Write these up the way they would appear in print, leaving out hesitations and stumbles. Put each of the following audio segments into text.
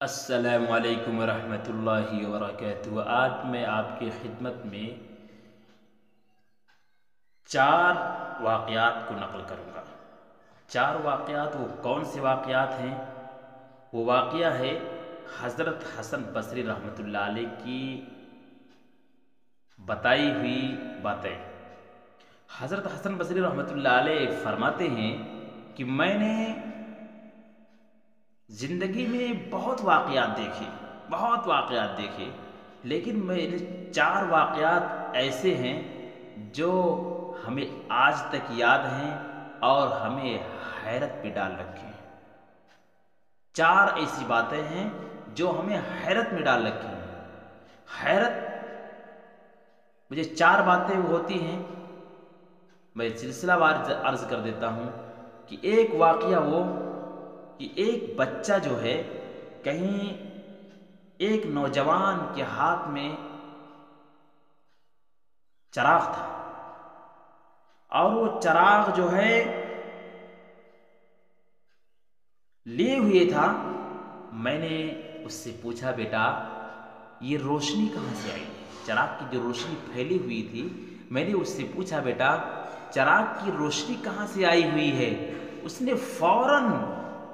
السلام علیکم ورحمۃ اللہ وبرکاتہ۔ آج میں آپ کی خدمت میں 4 واقعات کو نقل کروں گا۔ 4 واقعات وہ کون سے واقعات ہیں؟ وہ واقعہ ہے حضرت حسن بصری رحمۃ اللہ علیہ کی بتائی ہوئی باتیں۔ حضرت حسن بصری رحمۃ اللہ علیہ فرماتے ہیں کہ میں نے زندگی میں بہت واقعات دیکھے، لیکن میرے 4 واقعات ایسے ہیں جو ہمیں آج تک یاد ہیں اور ہمیں حیرت پہ ڈال رکھے ہیں۔ 4 ایسی باتیں ہیں جو ہمیں حیرت میں ڈال رکھی ہیں۔ مجھے 4 باتیں ہوتی ہیں، میں سلسلہ وار عرض کر دیتا ہوں کہ ایک واقعہ وہ کہ ایک بچہ جو ہے کہیں ایک نوجوان کے ہاتھ میں چراغ تھا، اور وہ چراغ جو ہے لیے ہوئے تھا۔ میں نے اس سے پوچھا، بیٹا یہ روشنی کہاں سے آئی؟ چراغ کی جو روشنی پھیلی ہوئی تھی، میں نے اس سے پوچھا، بیٹا چراغ کی روشنی کہاں سے آئی ہوئی ہے؟ اس نے فوراً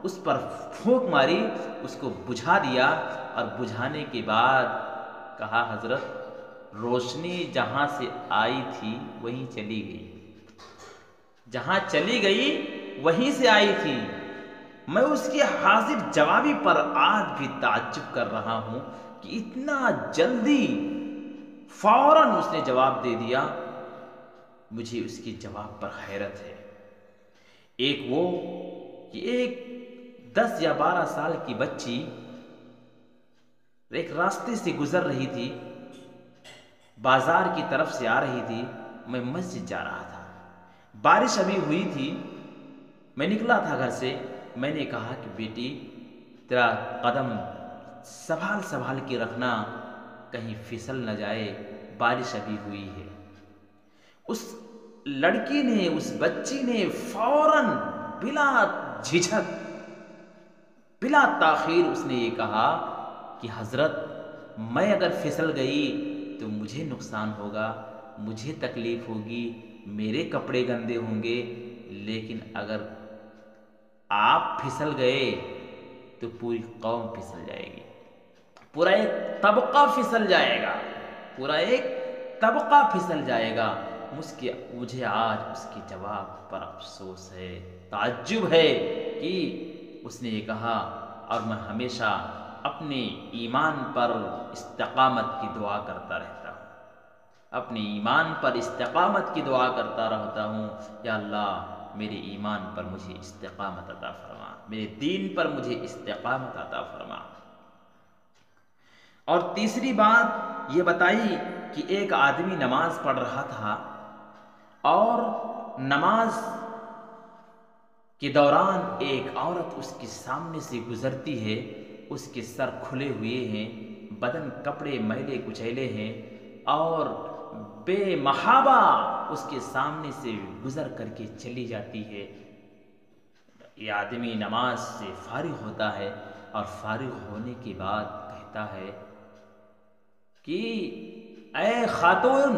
اس پر پھونک ماری، اس کو بجھا دیا، اور بجھانے کے بعد کہا، حضرت روشنی جہاں سے آئی تھی وہیں چلی گئی، جہاں چلی گئی وہیں سے آئی تھی۔ میں اس کی حاضر جوابی پر آج بھی تعجب کر رہا ہوں کہ اتنا جلدی فوراً اس نے جواب دے دیا۔ مجھے اس کے جواب پر حیرت ہے۔ ایک وہ کہ ایک 10 یا 12 سال کی بچی ایک راستے سے گزر رہی تھی، بازار کی طرف سے آ رہی تھی، میں مسجد جا رہا تھا، بارش ابھی ہوئی تھی، میں نکلا تھا گھر سے۔ میں نے کہا کہ بیٹی تیرا قدم سنبھال کے رکھنا، کہیں پھسل نہ جائے، بارش ابھی ہوئی ہے۔ اس لڑکی نے، اس بچی نے فوراً بلا جھجھک، بلا تاخیر اس نے یہ کہا کہ حضرت میں اگر پھسل گئی تو مجھے نقصان ہوگا، مجھے تکلیف ہوگی، میرے کپڑے گندے ہوں گے، لیکن اگر آپ پھسل گئے تو پوری قوم پھسل جائے گی، پورا ایک طبقہ پھسل جائے گا، پورا ایک طبقہ پھسل جائے گا۔ مجھے آج اس کے جواب پر افسوس ہے، تعجب ہے کہ اس نے یہ کہا، اور میں ہمیشہ اپنے ایمان پر استقامت کی دعا کرتا رہتا ہوں، اپنے ایمان پر استقامت کی دعا کرتا رہتا ہوں۔ یا اللہ میرے ایمان پر مجھے استقامت عطا فرما، میرے دین پر مجھے استقامت عطا فرما۔ اور تیسری بات یہ بتائی کہ ایک آدمی نماز پڑھ رہا تھا، اور نماز کے دوران ایک عورت اس کے سامنے سے گزرتی ہے، اس کے سر کھلے ہوئے ہیں، بدن کپڑے میلے کچیلے ہیں، اور بے محابہ اس کے سامنے سے گزر کر کے چلی جاتی ہے۔ یہ آدمی نماز سے فارغ ہوتا ہے، اور فارغ ہونے کے بعد کہتا ہے کہ اے خاتون،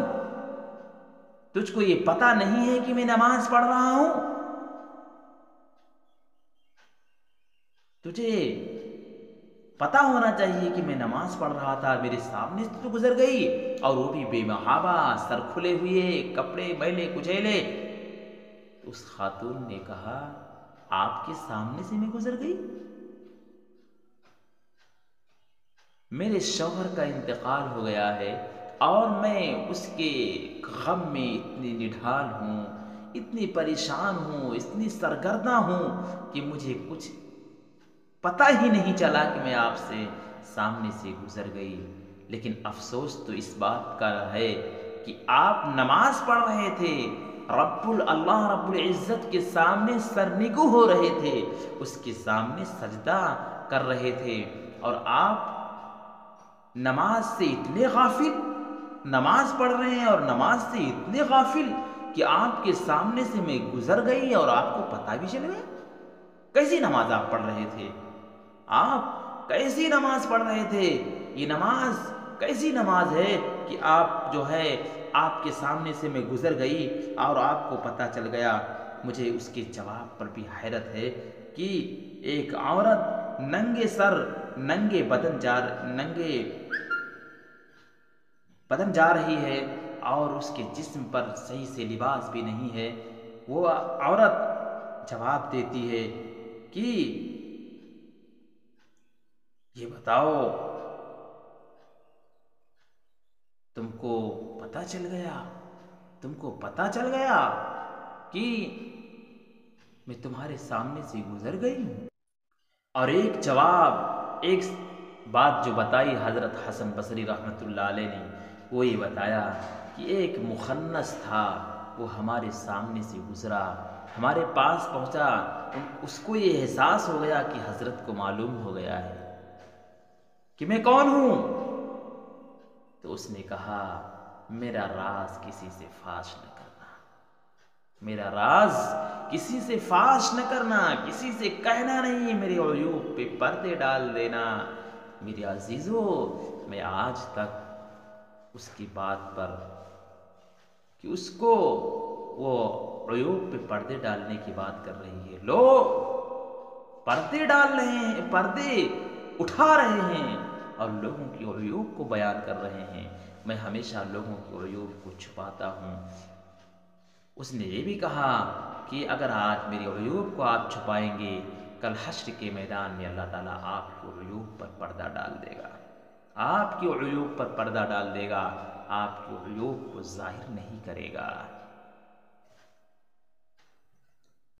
تجھ کو یہ پتہ نہیں ہے کہ میں نماز پڑھ رہا ہوں؟ تجھے پتہ ہونا چاہیے کہ میں نماز پڑھ رہا تھا، میرے سامنے سے تو گزر گئی، اور وہ بھی بے محابہ، سر کھلے ہوئے، کپڑے میلے کچیلے۔ اس خاتون نے کہا، آپ کے سامنے سے میں گزر گئی؟ میرے شوہر کا انتقال ہو گیا ہے، اور میں اس کے غم میں اتنی نڈھال ہوں، اتنی پریشان ہوں، اتنی سرگرداں ہوں کہ مجھے کچھ پتہ ہی نہیں چلا کہ میں آپ سے سامنے سے گزر گئی۔ لیکن افسوس تو اس بات کا ہے کہ آپ نماز پڑھ رہے تھے، اللہ رب العزت کے سامنے سرنگو ہو رہے تھے، اس کے سامنے سجدہ کر رہے تھے، اور آپ نماز سے اتنے غافل، نماز پڑھ رہے ہیں اور نماز سے اتنے غافل کہ آپ کے سامنے سے میں گزر گئی اور آپ کو پتہ بھی چل گیا۔ کیسی نماز آپ پڑھ رہے تھے؟ آپ کیسی نماز پڑھ رہے تھے، یہ نماز کیسی نماز ہے کہ آپ جو ہے آپ کے سامنے سے میں گزر گئی اور آپ کو پتہ چل گیا۔ مجھے اس کے جواب پر بھی حیرت ہے کہ ایک عورت ننگے سر ننگے بدن جا رہی ہے اور اس کے جسم پر صحیح سے لباس بھی نہیں ہے، وہ عورت جواب دیتی ہے کہ یہ بتاؤ، تم کو پتہ چل گیا کہ میں تمہارے سامنے سے گزر گئی ہوں؟ اور ایک بات جو بتائی حضرت حسن بصری رحمۃ اللہ علیہ نے، وہ یہ بتایا کہ ایک مخنث تھا، وہ ہمارے سامنے سے گزرا، ہمارے پاس پہنچا، اس کو یہ احساس ہو گیا کہ حضرت کو معلوم ہو گیا ہے کہ میں کون ہوں، تو اس نے کہا میرا راز کسی سے فاش نہ کرنا، میرا راز کسی سے فاش نہ کرنا، کسی سے کہنا نہیں، میرے عیوب پہ پردے ڈال دینا۔ میرے عزیزو، میں آج تک اس کی بات پر کہ اس کو وہ عیوب پہ پردے ڈالنے کی بات کر رہی ہے، لوگ پردے ڈال رہے ہیں، پردے اٹھا رہے ہیں اور لوگوں کی عیوب کو بیان کر رہے ہیں، میں ہمیشہ لوگوں کی عیوب کو چھپاتا ہوں۔ اس نے یہ بھی کہا کہ اگر آج میری عیوب کو آپ چھپائیں گے، کل حشر کے میدان میں اللہ تعالیٰ آپ کی عیوب پر پردہ ڈال دے گا، آپ کی عیوب پر پردہ ڈال دے گا، آپ کی عیوب کو ظاہر نہیں کرے گا۔